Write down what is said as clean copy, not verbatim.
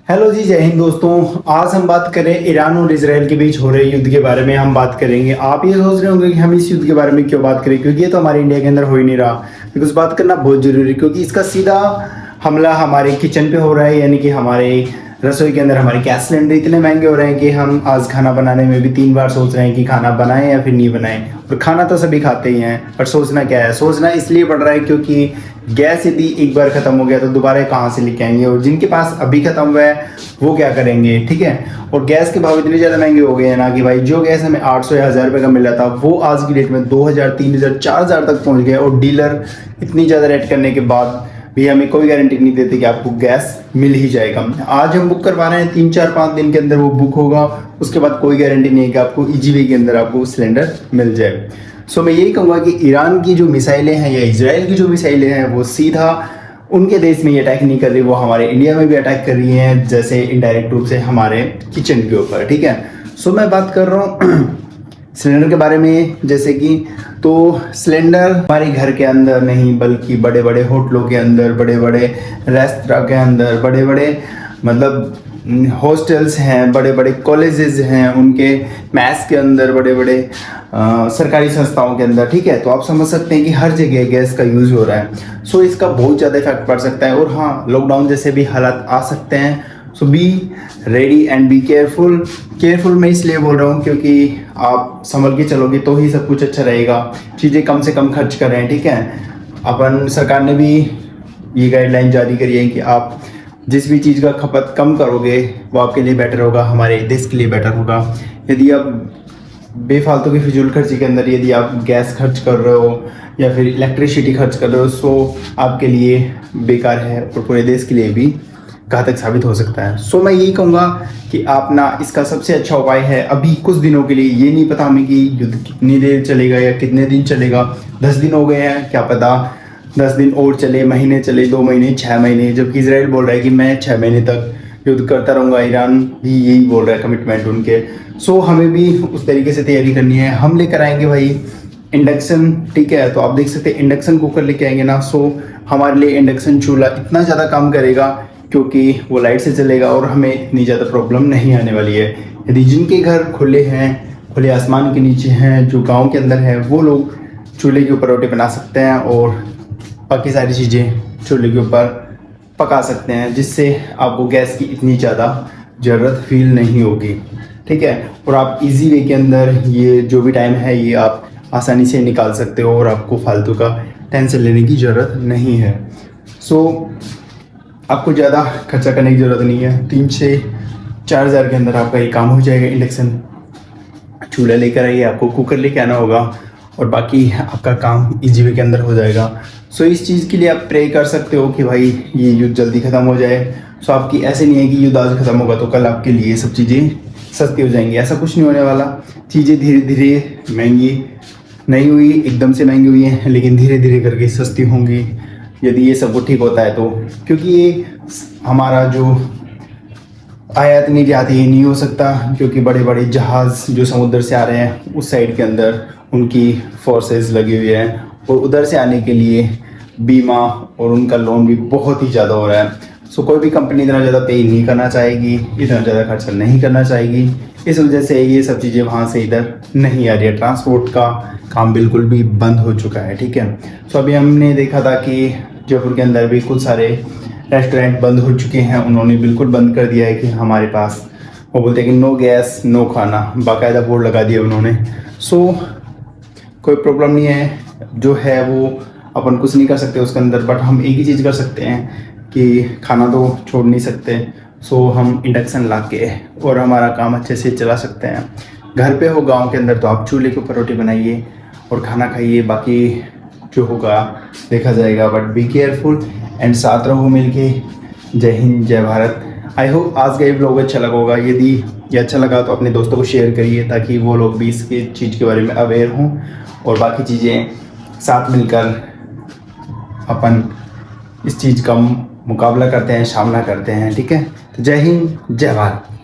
Hello जी, जय हिंद दोस्तों। आज हम बात करें ईरान और इजराइल के बीच हो रहे युद्ध के बारे में हम बात करेंगे। आप ये सोच रहे होंगे कि हम इस युद्ध के बारे में क्यों बात करें, क्योंकि ये तो हमारे इंडिया के अंदर हो ही नहीं रहा। बिकॉज बात करना बहुत जरूरी है, क्योंकि इसका सीधा हमला हमारे किचन पे हो रहा है। यानी कि हमारे रसोई के अंदर हमारे गैस सिलेंडर इतने महंगे हो रहे हैं कि हम आज खाना बनाने में भी 3 बार सोच रहे हैं कि खाना बनाएं या फिर नहीं बनाएं। और खाना तो सभी खाते ही हैं, पर सोचना क्या है, सोचना इसलिए पड़ रहा है क्योंकि गैस यदि एक बार ख़त्म हो गया तो दोबारा कहाँ से लेके आएंगे। और जिनके पास अभी ख़त्म हुआ है वो क्या करेंगे, ठीक है। और गैस के भाव इतने ज़्यादा महंगे हो गए हैं ना कि भाई जो गैस हमें 800 या 1000 रुपये का मिल रहा था वो आज की डेट में 2000, 3000, 4000 तक पहुँच गया। और डीलर इतनी ज़्यादा रेट करने के बाद भी हमें कोई गारंटी नहीं देते कि आपको गैस मिल ही जाएगा। आज हम बुक करवा रहे हैं, 3, 4, 5 दिन के अंदर वो बुक होगा। उसके बाद कोई गारंटी नहीं है कि आपको ईजी वे के अंदर आपको सिलेंडर मिल जाए। सो मैं यही कहूँगा कि ईरान की जो मिसाइलें हैं या इजराइल की जो मिसाइलें हैं वो सीधा उनके देश में ही अटैक नहीं कर रही, वो हमारे इंडिया में भी अटैक कर रही हैं, जैसे इनडायरेक्ट रूप से हमारे किचन के ऊपर, ठीक है। सो मैं बात कर रहा हूँ सिलेंडर के बारे में। जैसे कि तो सिलेंडर हमारे घर के अंदर नहीं बल्कि बड़े बड़े होटलों के अंदर, बड़े बड़े रेस्तरां के अंदर, बड़े बड़े मतलब हॉस्टल्स हैं, बड़े बड़े कॉलेजेस हैं, उनके मैस के अंदर, बड़े बड़े सरकारी संस्थाओं के अंदर, ठीक है। तो आप समझ सकते हैं कि हर जगह गैस का यूज़ हो रहा है। सो इसका बहुत ज़्यादा इफेक्ट पड़ सकता है। और हाँ, लॉकडाउन जैसे भी हालात आ सकते हैं। So be ready and be careful. Careful मैं इसलिए बोल रहा हूँ क्योंकि आप संभल के चलोगे तो ही सब कुछ अच्छा रहेगा। चीज़ें कम से कम खर्च करें, ठीक है। अपन सरकार ने भी ये गाइडलाइन जारी करी है कि आप जिस भी चीज़ का खपत कम करोगे वो आपके लिए बेटर होगा, हमारे देश के लिए बेटर होगा। यदि आप बेफालतू की फिजूल खर्ची के अंदर यदि आप गैस खर्च कर रहे हो या फिर इलेक्ट्रिसिटी खर्च कर रहे हो, सो आपके लिए बेकार है और पूरे देश के लिए भी घातक साबित हो सकता है। सो मैं यही कहूँगा कि आप ना, इसका सबसे अच्छा उपाय है अभी कुछ दिनों के लिए, ये नहीं पता हमें कि युद्ध कितनी देर चलेगा या कितने दिन चलेगा। 10 दिन हो गए हैं, क्या पता 10 दिन और चले, महीने चले, 2 महीने, 6 महीने। जबकि इजराइल बोल रहा है कि मैं 6 महीने तक युद्ध करता रहूँगा। ईरान भी यही बोल रहा है, कमिटमेंट उनके। सो हमें भी उस तरीके से तैयारी करनी है। हम लेकर आएंगे भाई इंडक्शन, ठीक है। तो आप देख सकते हैं इंडक्शन कुकर लेके आएंगे ना। सो हमारे लिए इंडक्शन चूल्हा इतना ज़्यादा काम करेगा क्योंकि वो लाइट से चलेगा और हमें इतनी ज़्यादा प्रॉब्लम नहीं आने वाली है। यदि जिनके घर खुले हैं, खुले आसमान के नीचे हैं, जो गांव के अंदर है, वो लोग चूल्हे के ऊपर रोटी बना सकते हैं और बाकी सारी चीज़ें चूल्हे के ऊपर पका सकते हैं, जिससे आपको गैस की इतनी ज़्यादा ज़रूरत फील नहीं होगी, ठीक है। और आप इजी वे के अंदर ये जो भी टाइम है ये आप आसानी से निकाल सकते हो और आपको फालतू का टेंशन लेने की ज़रूरत नहीं है। सो आपको ज़्यादा खर्चा करने की ज़रूरत नहीं है। 3 से 4 हज़ार के अंदर आपका ये काम हो जाएगा। इंडक्शन चूल्हा लेकर आइए, आपको कुकर लेके आना होगा और बाकी आपका काम इजी वे के अंदर हो जाएगा। सो इस चीज़ के लिए आप प्रे कर सकते हो कि भाई ये युद्ध जल्दी ख़त्म हो जाए। सो आपकी ऐसे नहीं है कि युद्ध आज ख़त्म होगा तो कल आपके लिए सब चीज़ें सस्ती हो जाएंगी, ऐसा कुछ नहीं होने वाला। चीज़ें धीरे धीरे महंगी नहीं हुई, एकदम से महंगी हुई हैं, लेकिन धीरे धीरे करके सस्ती होंगी यदि ये सब कुछ ठीक होता है तो। क्योंकि ये हमारा जो आयात निर्यात ये नहीं हो सकता, क्योंकि बड़े बड़े जहाज़ जो समुद्र से आ रहे हैं उस साइड के अंदर उनकी फोर्सेस लगी हुई हैं और उधर से आने के लिए बीमा और उनका लोन भी बहुत ही ज़्यादा हो रहा है। सो कोई भी कंपनी इतना ज़्यादा पे नहीं करना चाहेगी, इतना ज़्यादा खर्चा नहीं करना चाहेगी। इस वजह से ये सब चीज़ें वहाँ से इधर नहीं आ रही है। ट्रांसपोर्ट का काम बिल्कुल भी बंद हो चुका है, ठीक है। सो अभी हमने देखा था कि जयपुर के अंदर भी कुछ सारे रेस्टोरेंट बंद हो चुके हैं। उन्होंने बिल्कुल बंद कर दिया है कि हमारे पास, वो बोलते हैं कि नो गैस नो खाना, बाकायदा बोर्ड लगा दिया उन्होंने। सो कोई प्रॉब्लम नहीं है, जो है वो अपन कुछ नहीं कर सकते उसके अंदर। बट हम एक ही चीज़ कर सकते हैं कि खाना तो छोड़ नहीं सकते। सो हम इंडक्शन ला के और हमारा काम अच्छे से चला सकते हैं। घर पे हो गांव के अंदर तो आप चूल्हे के ऊपर रोटी बनाइए और खाना खाइए, बाकी जो होगा देखा जाएगा। बट बी केयरफुल एंड साथ रहो मिलके। जय हिंद, जय भारत। आई होप आज का ये ब्लॉग अच्छा लगा होगा। यदि ये अच्छा लगा तो अपने दोस्तों को शेयर करिए ताकि वो लोग भी इसके चीज़ के बारे में अवेयर हों और बाकी चीज़ें साथ मिलकर अपन इस चीज़ का मुकाबला करते हैं, सामना करते हैं, ठीक है। तो जय हिंद, जय भारत।